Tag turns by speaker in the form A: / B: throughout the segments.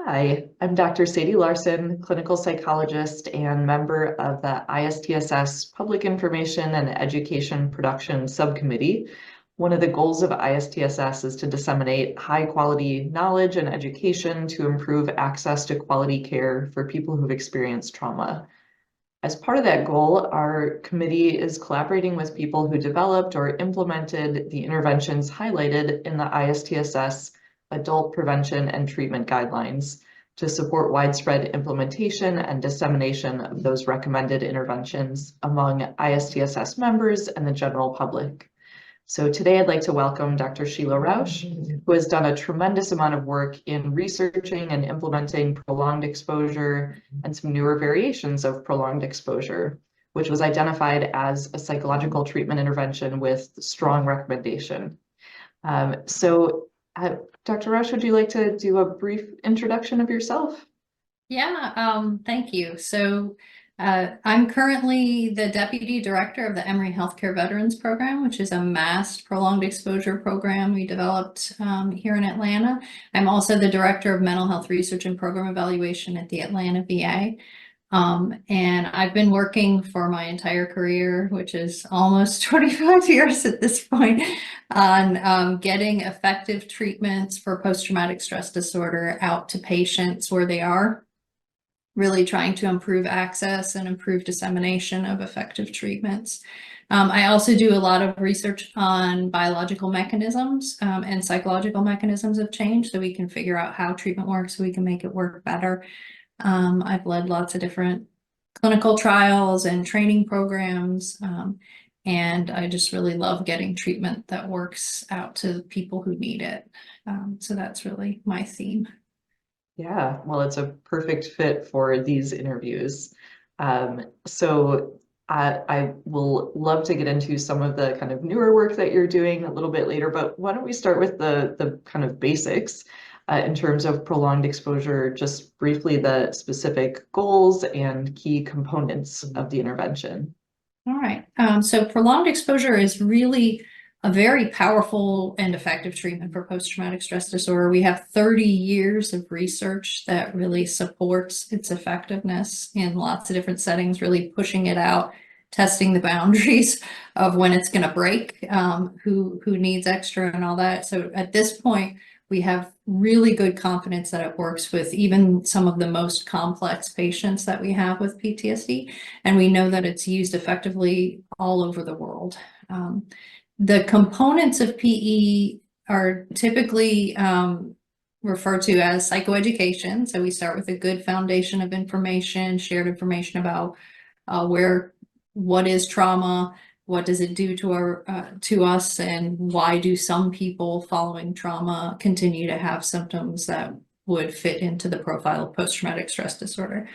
A: Hi, I'm Dr. Sadie Larson, clinical psychologist and member of the ISTSS Public Information and Education Production Subcommittee. One of the goals of ISTSS is to disseminate high-quality knowledge and education to improve access to quality care for people who've experienced trauma. As part of that goal, our committee is collaborating with people who developed or implemented the interventions highlighted in the ISTSS Adult Prevention and Treatment Guidelines to support widespread implementation and dissemination of those recommended interventions among ISTSS members and the general public. So today I'd like to welcome Dr. Sheila Rauch, who has done a tremendous amount of work in researching and implementing prolonged exposure and some newer variations of prolonged exposure, which was identified as a psychological treatment intervention with strong recommendation. Dr. Rauch, would you like to do a brief introduction of yourself?
B: Thank you. I'm currently the Deputy Director of the Emory Healthcare Veterans Program, which is a masked prolonged exposure program we developed here in Atlanta. I'm also the Director of Mental Health Research and Program Evaluation at the Atlanta VA. And I've been working for my entire career, which is almost 25 years at this point, on getting effective treatments for post-traumatic stress disorder out to patients where they are, really trying to improve access and improve dissemination of effective treatments. I also do a lot of research on biological mechanisms and psychological mechanisms of change so we can figure out how treatment works so we can make it work better. I've led lots of different clinical trials and training programs, and I just really love getting treatment that works out to people who need it. So that's really my theme.
A: Yeah, well, it's a perfect fit for these interviews. I will love to get into some of the kind of newer work that you're doing a little bit later, but why don't we start with the kind of basics in terms of prolonged exposure, just briefly the specific goals and key components of the intervention.
B: All right. So prolonged exposure is really a very powerful and effective treatment for post-traumatic stress disorder. We have 30 years of research that really supports its effectiveness in lots of different settings, really pushing it out, testing the boundaries of when it's going to break, who needs extra and all that. So at this point, we have really good confidence that it works with even some of the most complex patients that we have with PTSD. And we know that it's used effectively all over the world. The components of PE are typically referred to as psychoeducation. So we start with a good foundation of information, shared information about what is trauma, what does it do to us, and why do some people following trauma continue to have symptoms that would fit into the profile of post-traumatic stress disorder.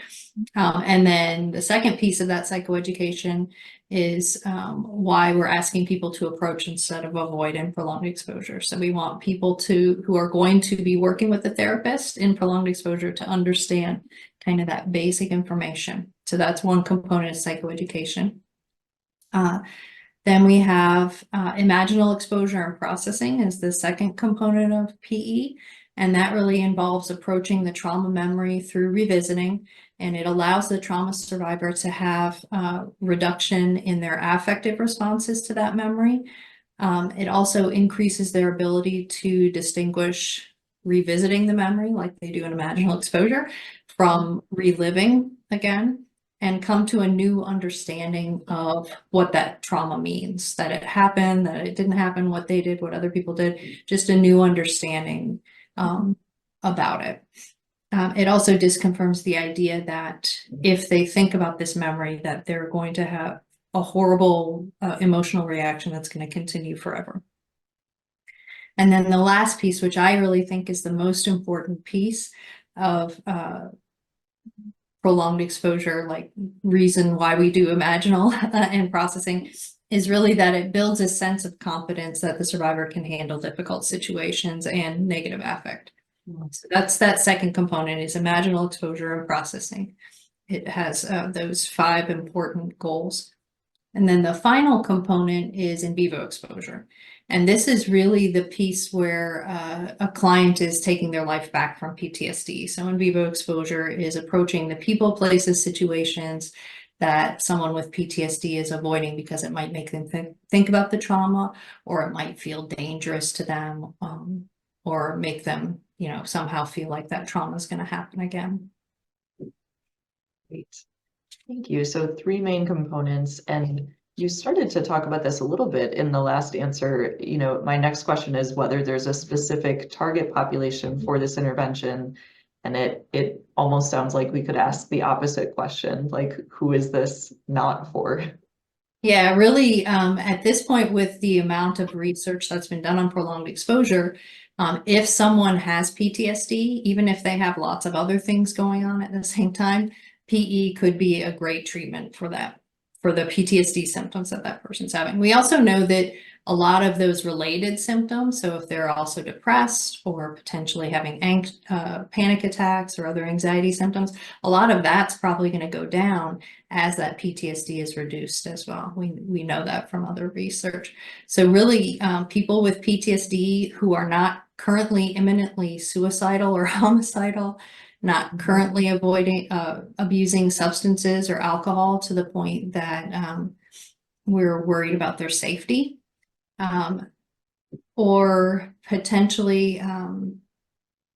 B: And then the second piece of that psychoeducation is why we're asking people to approach instead of avoid in prolonged exposure. So we want people who are going to be working with a therapist in prolonged exposure to understand kind of that basic information. So that's one component of psychoeducation. Then we have imaginal exposure and processing is the second component of PE. And that really involves approaching the trauma memory through revisiting, and it allows the trauma survivor to have reduction in their affective responses to that memory. It also increases their ability to distinguish revisiting the memory like they do in imaginal exposure from reliving again, and come to a new understanding of what that trauma means, that it happened, that it didn't happen, what they did, what other people did, just a new understanding about it. It also disconfirms the idea that if they think about this memory, that they're going to have a horrible emotional reaction that's going to continue forever. And then the last piece, which I really think is the most important piece of prolonged exposure, like reason why we do imaginal and processing, is really that it builds a sense of confidence that the survivor can handle difficult situations and negative affect. So that's that second component is imaginal exposure and processing. It has those 5 important goals. And then the final component is in vivo exposure. And this is really the piece where a client is taking their life back from PTSD. So in vivo exposure is approaching the people, places, situations that someone with PTSD is avoiding because it might make them think about the trauma, or it might feel dangerous to them, or make them, somehow feel like that trauma is going to happen again.
A: Great. Thank you. So three main components, and you started to talk about this a little bit in the last answer. My next question is whether there's a specific target population for this intervention. And it almost sounds like we could ask the opposite question, like, who is this not for?
B: Yeah, really, at this point, with the amount of research that's been done on prolonged exposure, if someone has PTSD, even if they have lots of other things going on at the same time, PE could be a great treatment for that, for the PTSD symptoms that that person's having. We also know that a lot of those related symptoms, so if they're also depressed or potentially having panic attacks or other anxiety symptoms, a lot of that's probably going to go down as that PTSD is reduced as well. We know that from other research. So really, people with PTSD who are not currently imminently suicidal or homicidal, not currently abusing substances or alcohol to the point that we're worried about their safety, or potentially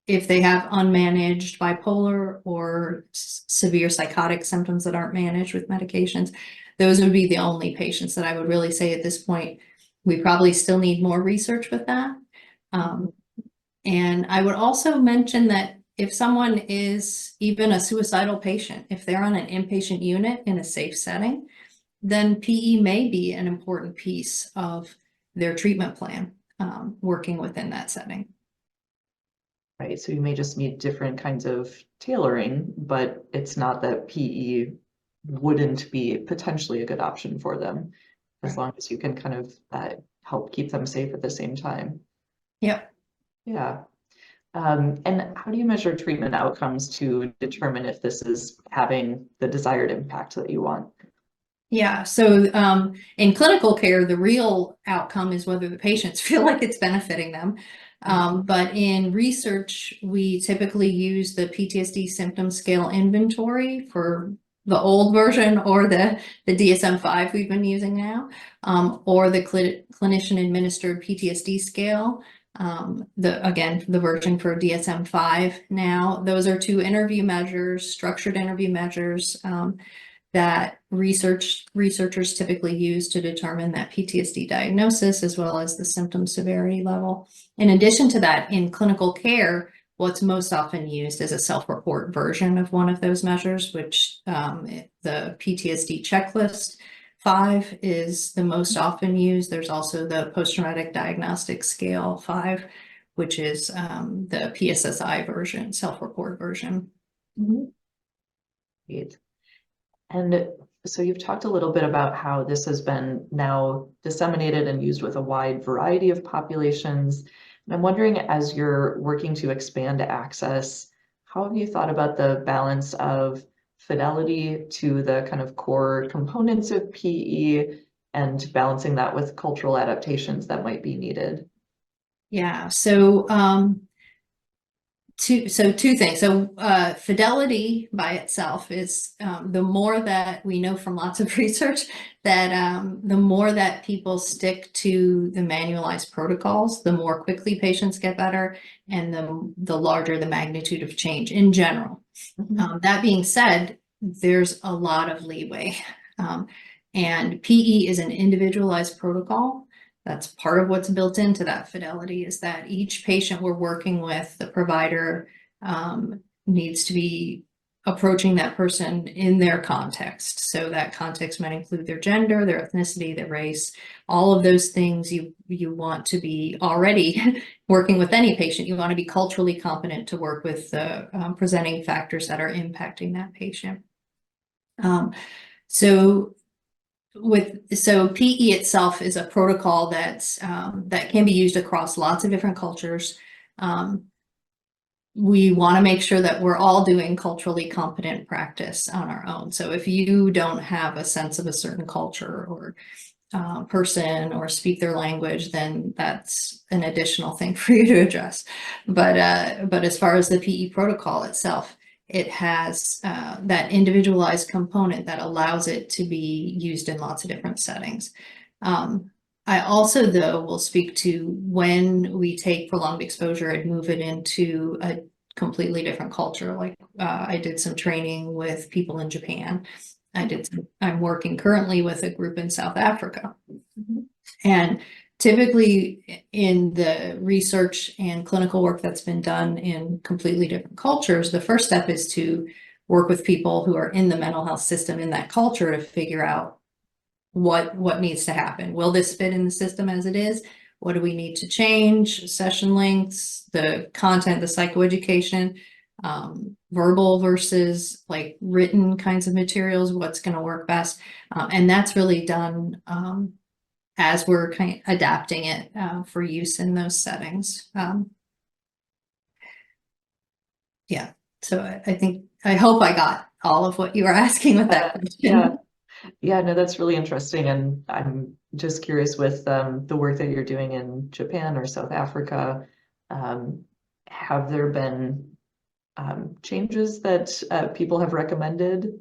B: if they have unmanaged bipolar or severe psychotic symptoms that aren't managed with medications, those would be the only patients that I would really say at this point, we probably still need more research with that. And I would also mention that if someone is even a suicidal patient, if they're on an inpatient unit in a safe setting, then PE may be an important piece of their treatment plan, working within that setting.
A: Right, so you may just need different kinds of tailoring, but it's not that PE wouldn't be potentially a good option for them, as long as you can kind of help keep them safe at the same time.
B: Yep.
A: Yeah. And how do you measure treatment outcomes to determine if this is having the desired impact that you want?
B: Yeah, so in clinical care, the real outcome is whether the patients feel like it's benefiting them. But in research, we typically use the PTSD symptom scale inventory for the old version, or the DSM-5 we've been using now, or the clinician administered PTSD scale. The version for DSM-5 now. Those are two interview measures, structured interview measures, that researchers typically use to determine that PTSD diagnosis as well as the symptom severity level. In addition to that, in clinical care, what's most often used is a self-report version of one of those measures, which the PTSD checklist 5 is the most often used. There's also the post-traumatic diagnostic scale 5, which is the PSSI version, self-report version.
A: Great. And so you've talked a little bit about how this has been now disseminated and used with a wide variety of populations. And I'm wondering, as you're working to expand access, how have you thought about the balance of fidelity to the kind of core components of PE and balancing that with cultural adaptations that might be needed?
B: Yeah, so two things. So fidelity by itself is the more that we know from lots of research, that the more that people stick to the manualized protocols, the more quickly patients get better, and the larger the magnitude of change in general. That being said, there's a lot of leeway, and PE is an individualized protocol. That's part of what's built into that fidelity, is that each patient we're working with, the provider needs to be approaching that person in their context. So that context might include their gender, their ethnicity, their race, all of those things. You want to be already working with any patient. You want to be culturally competent to work with the presenting factors that are impacting that patient. So PE itself is a protocol that can be used across lots of different cultures. we want to make sure that we're all doing culturally competent practice on our own. So if you don't have a sense of a certain culture or person or speak their language, then that's an additional thing for you to address. But as far as the PE protocol itself, it has that individualized component that allows it to be used in lots of different settings. I also, though, will speak to when we take prolonged exposure and move it into a completely different culture. Like I did some training with people in Japan. I'm working currently with a group in South Africa. And typically in the research and clinical work that's been done in completely different cultures, the first step is to work with people who are in the mental health system in that culture to figure out what needs to happen. Will this fit in the system as it is? What do we need to change? Session lengths, the content, the psychoeducation, verbal versus like written kinds of materials, what's going to work best. And that's really done as we're kind of adapting it for use in those settings. Yeah, so I hope I got all of what you were asking with that question.
A: Yeah, no, that's really interesting. And I'm just curious with the work that you're doing in Japan or South Africa, have there been changes that people have recommended?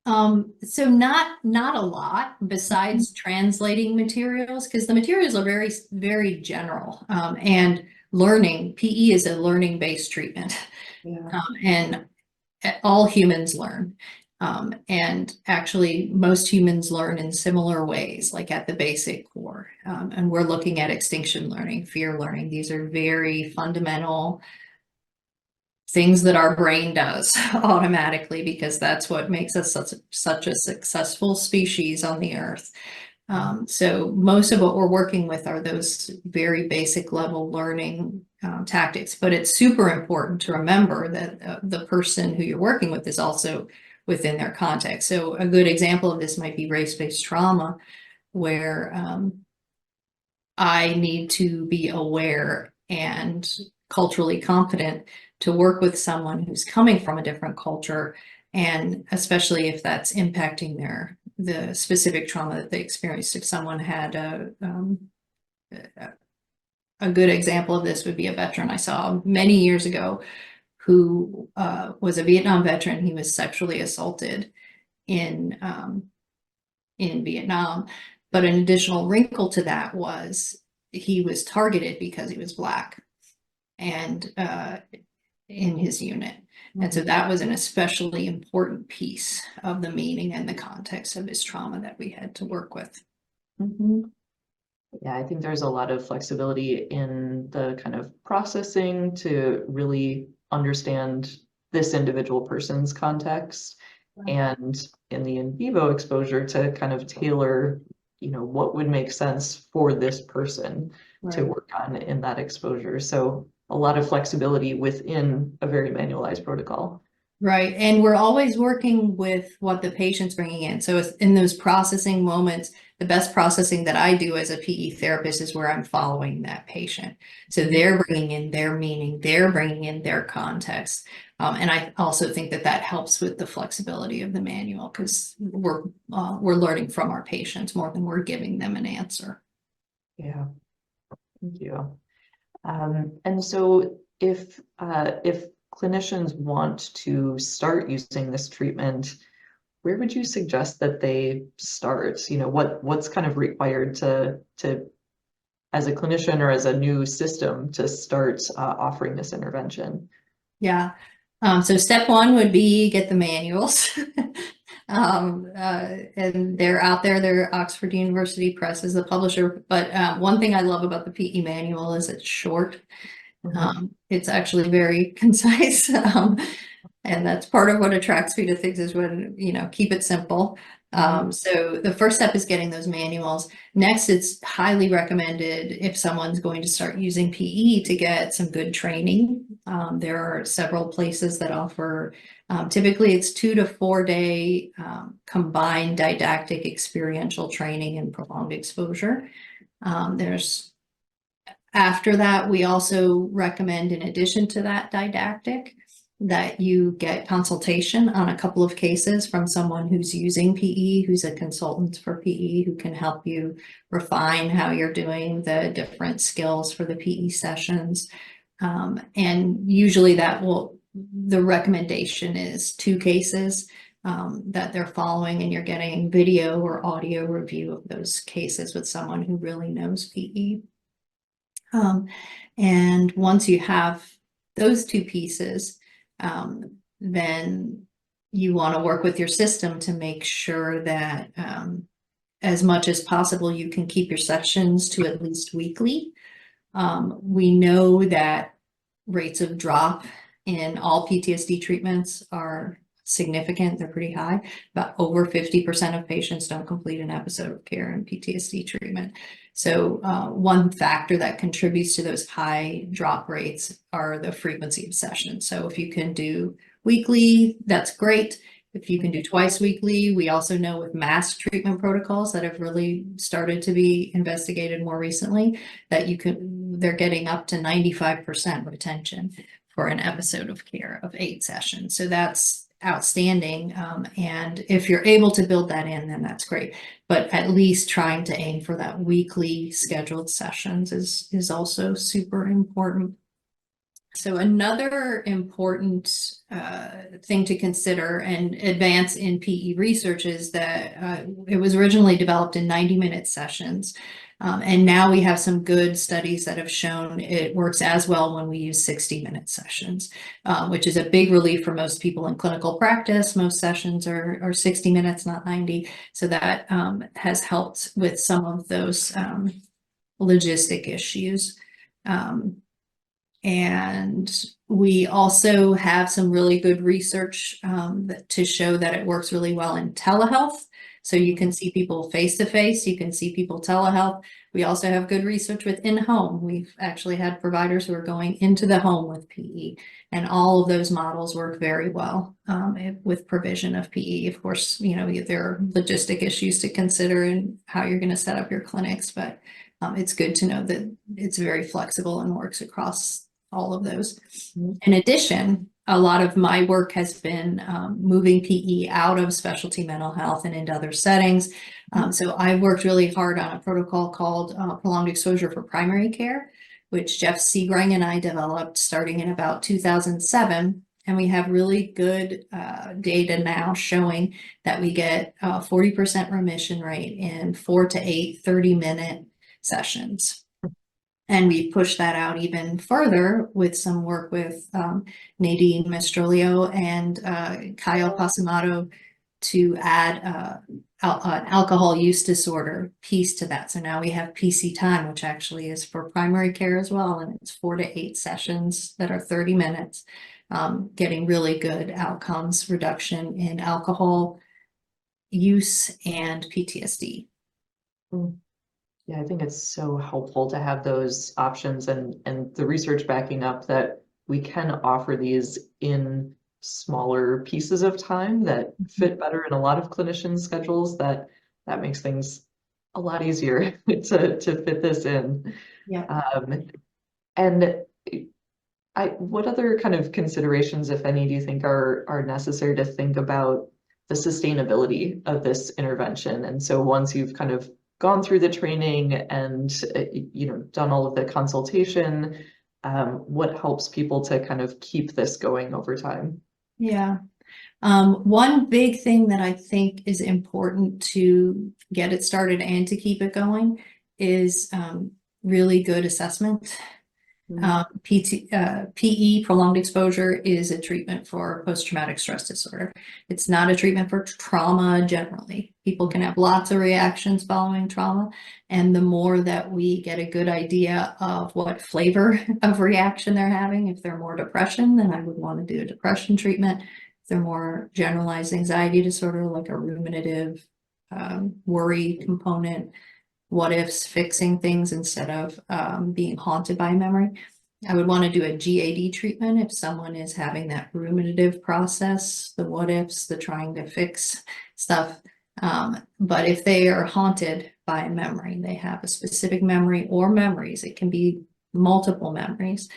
B: So not a lot besides translating materials, because the materials are very, very general. And learning, PE is a learning-based treatment.
A: Yeah.
B: And all humans learn. And actually, most humans learn in similar ways, like at the basic core. And we're looking at extinction learning, fear learning. These are very fundamental things that our brain does automatically, because that's what makes us such a successful species on the earth. So most of what we're working with are those very basic level learning tactics, but it's super important to remember that the person who you're working with is also within their context. So a good example of this might be race-based trauma, where I need to be aware and culturally competent to work with someone who's coming from a different culture, and especially if that's impacting the specific trauma that they experienced. If someone had a good example of this would be a veteran I saw many years ago who was a Vietnam veteran. He was sexually assaulted in Vietnam, but an additional wrinkle to that was he was targeted because he was Black and in his unit. And so that was an especially important piece of the meaning and the context of his trauma that we had to work with.
A: Yeah, I think there's a lot of flexibility in the kind of processing to really understand this individual person's context, and in the in vivo exposure to kind of tailor, what would make sense for this person to work on in that exposure. So a lot of flexibility within a very manualized protocol.
B: Right. And we're always working with what the patient's bringing in. So in those processing moments, the best processing that I do as a PE therapist is where I'm following that patient. So they're bringing in their meaning, they're bringing in their context. And I also think that helps with the flexibility of the manual, because we're learning from our patients more than we're giving them an answer.
A: Yeah, thank you. And so if clinicians want to start using this treatment, where would you suggest that they start? What's kind of required to as a clinician or as a new system to start offering this intervention?
B: Yeah. So step one would be get the manuals. And they're out there. They're Oxford University Press is the publisher. But one thing I love about the PE manual is it's short. It's actually very concise. And that's part of what attracts me to things, is when, keep it simple. So the first step is getting those manuals. Next, it's highly recommended, if someone's going to start using PE, to get some good training. There are several places that offer, typically it's 2 to 4 day combined didactic experiential training and prolonged exposure. There's After that, we also recommend, in addition to that didactic, that you get consultation on a couple of cases from someone who's using PE, who's a consultant for PE, who can help you refine how you're doing the different skills for the PE sessions. And usually the recommendation is 2 cases that they're following, and you're getting video or audio review of those cases with someone who really knows PE. And once you have those 2 pieces, then you want to work with your system to make sure that as much as possible you can keep your sessions to at least weekly. We know that rates of drop in all PTSD treatments are significant. They're pretty high. About over 50% of patients don't complete an episode of care in PTSD treatment. So one factor that contributes to those high drop rates are the frequency of sessions. So if you can do weekly, that's great. If you can do twice weekly, we also know with mass treatment protocols that have really started to be investigated more recently, that they're getting up to 95% retention for an episode of care of 8 sessions. So that's outstanding. And if you're able to build that in, then that's great. But at least trying to aim for that weekly scheduled sessions is also super important. So another important thing to consider and advance in PE research is that it was originally developed in 90-minute sessions. And now we have some good studies that have shown it works as well when we use 60-minute sessions, which is a big relief for most people in clinical practice. Most sessions are 60 minutes, not 90. So that has helped with some of those logistic issues. And we also have some really good research to show that it works really well in telehealth. So you can see people face-to-face, you can see people telehealth. We also have good research with in-home. We've actually had providers who are going into the home with PE, and all of those models work very well with provision of PE. Of course, there are logistic issues to consider in how you're going to set up your clinics, but it's good to know that it's very flexible and works across all of those. In addition, a lot of my work has been moving PE out of specialty mental health and into other settings. So I worked really hard on a protocol called prolonged exposure for primary care, which Jeff Seagrang and I developed starting in about 2007. And we have really good data now showing that we get 40% remission rate in 4 to 8 30-minute sessions. And we pushed that out even further with some work with Nadine Mastrolio and Kyle Pasamato to add an alcohol use disorder piece to that. So now we have PC time, which actually is for primary care as well. And it's 4 to 8 sessions that are 30 minutes, getting really good outcomes, reduction in alcohol use and PTSD.
A: Yeah, I think it's so helpful to have those options and the research backing up that we can offer these in smaller pieces of time that fit better in a lot of clinicians' schedules. That makes things a lot easier to fit this in.
B: Yeah.
A: And what other kind of considerations, if any, do you think are necessary to think about the sustainability of this intervention? And so once you've kind of gone through the training and done all of the consultation, what helps people to kind of keep this going over time?
B: Yeah. One big thing that I think is important to get it started and to keep it going is really good assessment. PE, prolonged exposure, is a treatment for post-traumatic stress disorder. It's not a treatment for trauma generally. People can have lots of reactions following trauma, and the more that we get a good idea of what flavor of reaction they're having, if they're more depression, then I would want to do a depression treatment. If they're more generalized anxiety disorder, like a ruminative worry component, what ifs, fixing things instead of being haunted by memory. I would want to do a GAD treatment if someone is having that ruminative process, the what ifs, the trying to fix stuff. But if they are haunted by memory, they have a specific memory or memories, it can be multiple memories,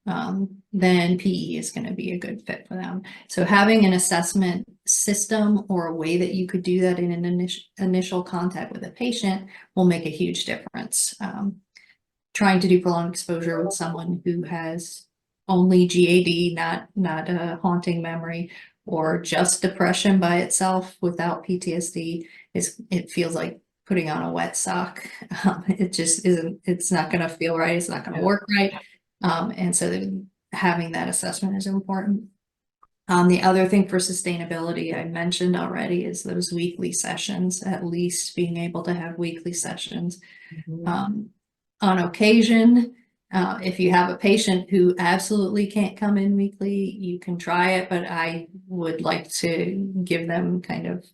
B: then PE is going to be a good fit for them. So having an assessment system or a way that you could do that in an initial contact with a patient will make a huge difference. Trying to do prolonged exposure with someone who has only GAD, not a haunting memory, or just depression by itself without PTSD, it feels like putting on a wet sock. It just isn't, it's not going to feel right. It's not going to work right. And so having that assessment is important. The other thing for sustainability I mentioned already is those weekly sessions, at least being able to have weekly sessions. On occasion, if you have a patient who absolutely can't come in weekly, you can try it, but I would like to give them kind of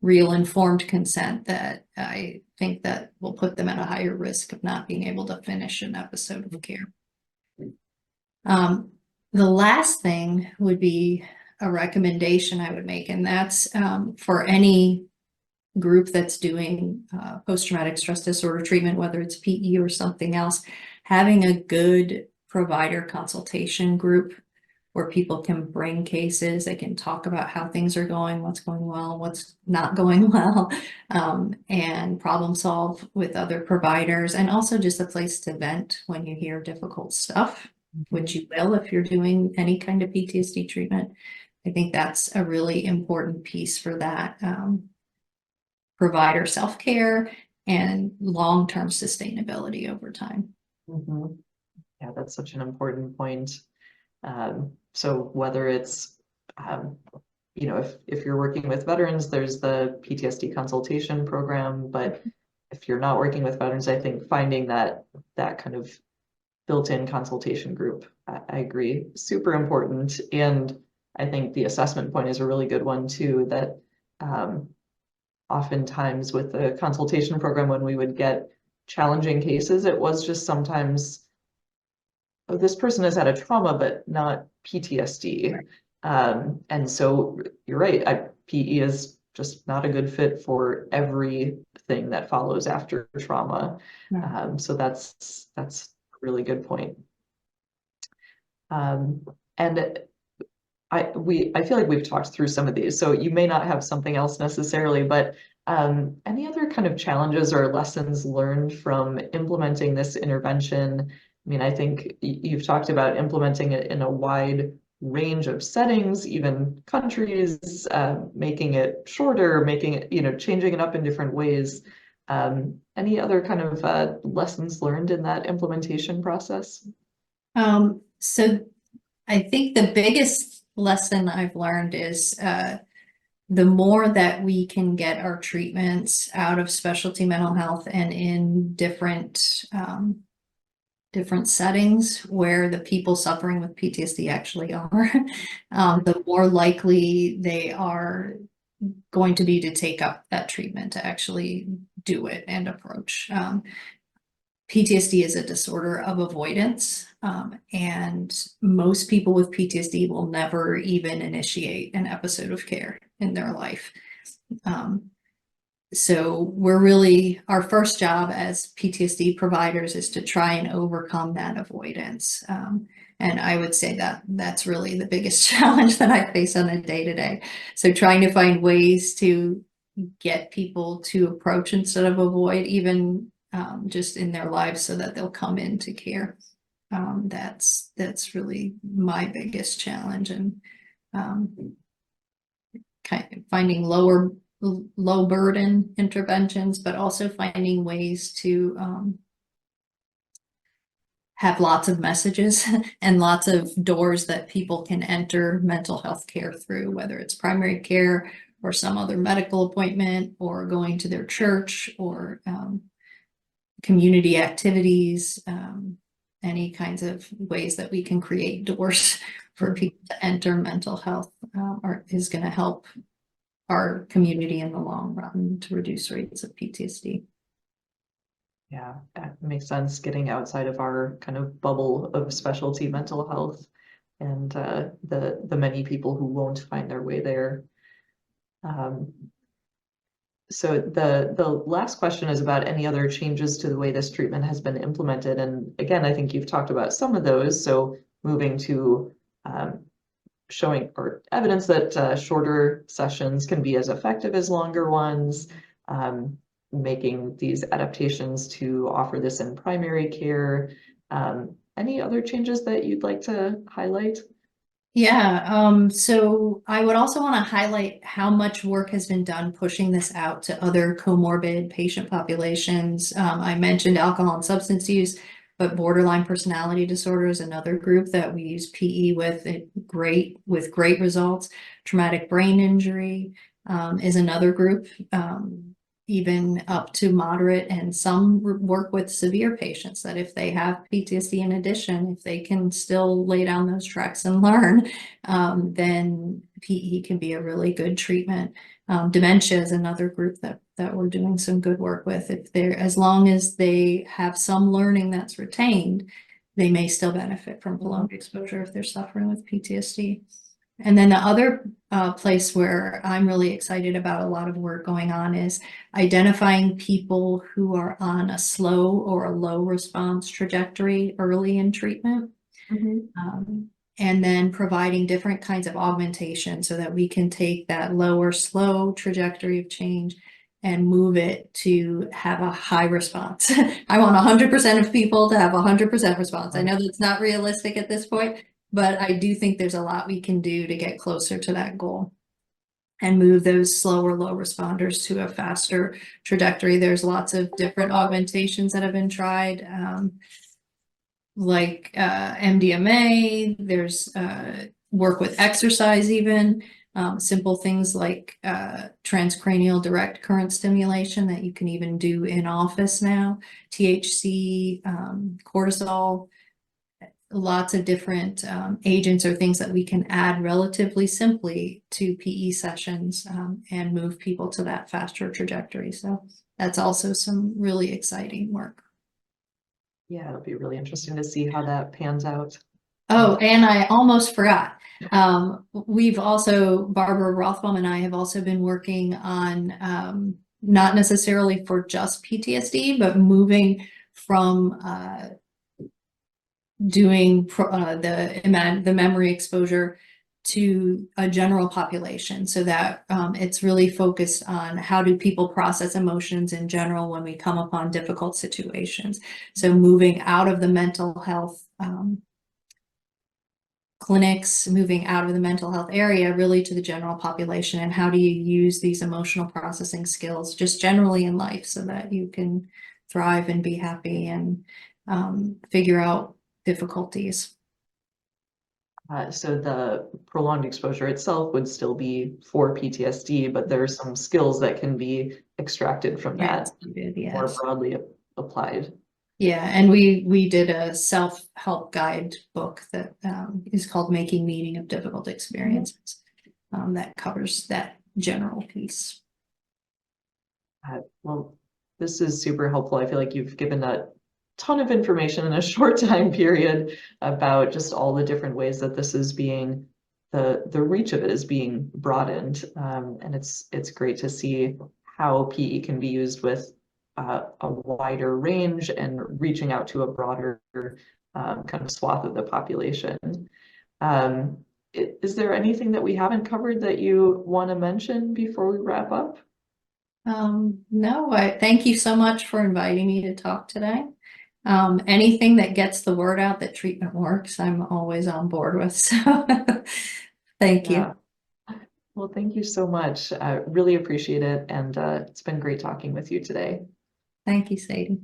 B: real informed consent that I think that will put them at a higher risk of not being able to finish an episode of care. The last thing would be a recommendation I would make, and that's for any group that's doing post-traumatic stress disorder treatment, whether it's PE or something else, having a good provider consultation group where people can bring cases, they can talk about how things are going, what's going well, what's not going well, and problem solve with other providers, and also just a place to vent when you hear difficult stuff, which you will if you're doing any kind of PTSD treatment. I think that's a really important piece for that. Provider self-care and long-term sustainability over time.
A: Yeah, that's such an important point. So whether it's, you know, if you're working with veterans, there's the PTSD consultation program, but if you're not working with veterans, I think finding that kind of built-in consultation group, I agree, super important. And I think the assessment point is a really good one too, that oftentimes with the consultation program, when we would get challenging cases, it was just sometimes, oh, this person has had a trauma, but not PTSD. Right. And so you're right, PE is just not a good fit for everything that follows after trauma. Right. So that's a really good point. And I feel like we've talked through some of these, so you may not have something else necessarily, but any other kind of challenges or lessons learned from implementing this intervention? I mean, I think you've talked about implementing it in a wide range of settings, even countries, making it shorter, making it, you know, changing it up in different ways. Any other kind of lessons learned in that implementation process?
B: So I think the biggest lesson I've learned is the more that we can get our treatments out of specialty mental health and in different settings where the people suffering with PTSD actually are, the more likely they are going to be to take up that treatment, to actually do it and approach. PTSD is a disorder of avoidance, and most people with PTSD will never even initiate an episode of care in their life. So we're really, our first job as PTSD providers is to try and overcome that avoidance. And I would say that that's really the biggest challenge that I face on a day-to-day. So trying to find ways to get people to approach instead of avoid, even just in their lives, so that they'll come into care. That's really my biggest challenge, and kind of finding low burden interventions, but also finding ways to have lots of messages and lots of doors that people can enter mental health care through, whether it's primary care or some other medical appointment or going to their church or community activities, any kinds of ways that we can create doors for people to enter mental health is going to help our community in the long run to reduce rates of PTSD.
A: Yeah, that makes sense. Getting outside of our kind of bubble of specialty mental health and the many people who won't find their way there. So the last question is about any other changes to the way this treatment has been implemented. And again, I think you've talked about some of those. So moving to showing or evidence that shorter sessions can be as effective as longer ones, making these adaptations to offer this in primary care. Any other changes that you'd like to highlight?
B: Yeah, so I would also want to highlight how much work has been done pushing this out to other comorbid patient populations. I mentioned alcohol and substance use, but borderline personality disorder is another group that we use PE with with great results. Traumatic brain injury is another group, even up to moderate, and some work with severe patients that if they have PTSD in addition, if they can still lay down those tracks and learn, then PE can be a really good treatment. Dementia is another group that we're doing some good work with. If they're, as long as they have some learning that's retained, they may still benefit from prolonged exposure if they're suffering with PTSD. And then the other place where I'm really excited about a lot of work going on is identifying people who are on a slow or a low response trajectory early in treatment. And then providing different kinds of augmentation so that we can take that lower slow trajectory of change and move it to have a high response. I want 100% of people to have 100% response. I know that's not realistic at this point, but I do think there's a lot we can do to get closer to that goal and move those slower low responders to a faster trajectory. There's lots of different augmentations that have been tried, like MDMA. There's work with exercise even. Simple things like transcranial direct current stimulation that you can even do in office now, THC, cortisol, lots of different agents or things that we can add relatively simply to PE sessions and move people to that faster trajectory. So that's also some really exciting work.
A: Yeah, it'll be really interesting to see how that pans out.
B: Oh, and I almost forgot. We've also, Barbara Rothbaum and I have also been working on not necessarily for just PTSD, but moving from doing the memory exposure to a general population so that it's really focused on how do people process emotions in general when we come upon difficult situations. So moving out of the mental health clinics, moving out of the mental health area really to the general population, and how do you use these emotional processing skills just generally in life so that you can thrive and be happy and figure out difficulties.
A: So the prolonged exposure itself would still be for PTSD, but there are some skills that can be extracted from that, more broadly applied.
B: Yeah, and we did a self-help guide book that is called Making Meaning of Difficult Experiences that covers that general piece.
A: Well, this is super helpful. I feel like you've given a ton of information in a short time period about just all the different ways that this is being, the reach of it is being broadened. And it's great to see how PE can be used with a wider range and reaching out to a broader kind of swath of the population. Is there anything that we haven't covered that you want to mention before we wrap up?
B: No, I thank you so much for inviting me to talk today. Anything that gets the word out that treatment works, I'm always on board with. So thank you.
A: Well, thank you so much. I really appreciate it. And it's been great talking with you today.
B: Thank you, Sadie.